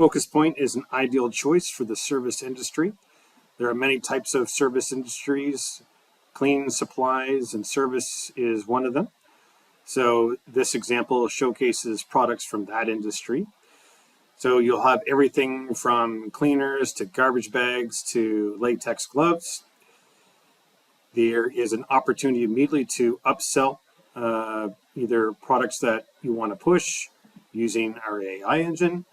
FocusPoint is an ideal choice for the service industry. There are many types of service industries. Cleaning supplies and service is one of them. So this example showcases products from that industry. So you'll have everything from cleaners to garbage bags to latex gloves. There is an opportunity immediately to upsell either products that you want to push using our AI engine,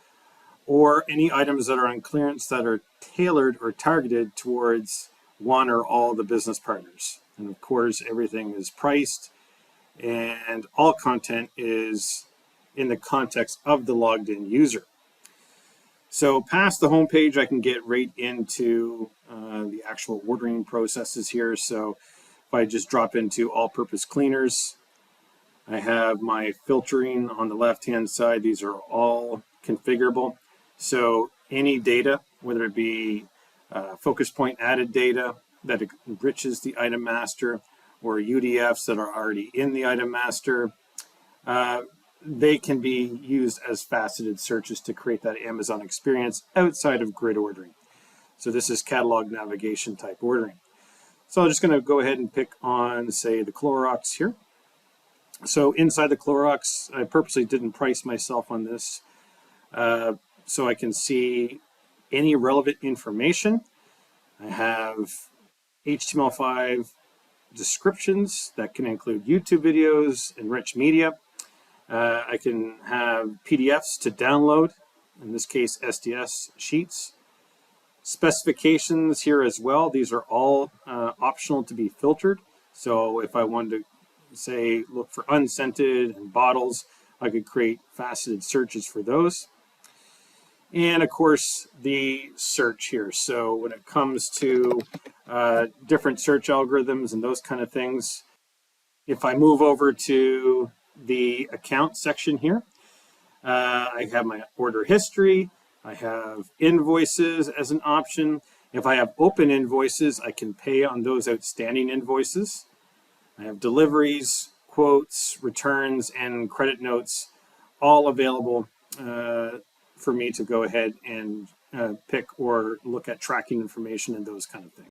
or any items that are on clearance that are tailored or targeted towards one or all the business partners. And of course, everything is priced and all content is in the context of the logged in user. So past the home page, I can get right into the actual ordering processes here. So if I just drop into all-purpose cleaners, I have my filtering on the left-hand side. These are all configurable. So any data, whether it be FocusPoint added data that enriches the item master, or UDFs that are already in the item master, they can be used as faceted searches to create that Amazon experience outside of grid ordering. So this is catalog navigation type ordering. So I'm just going to go ahead and pick on, say, the Clorox here. So inside the Clorox, I purposely didn't price myself on this, so I can see any relevant information. I have HTML5 descriptions that can include YouTube videos, enriched media. I can have PDFs to download, in this case SDS sheets. Specifications here as well. These are all optional to be filtered. So if I wanted to, say, look for unscented and bottles, I could create faceted searches for those. And of course, the search here. So when it comes to different search algorithms and those kind of things, if I move over to the account section here, I have my order history. I have invoices as an option. If I have open invoices, I can pay on those outstanding invoices. I have deliveries, quotes, returns, and credit notes, all available for me to go ahead and pick or look at tracking information and those kind of things.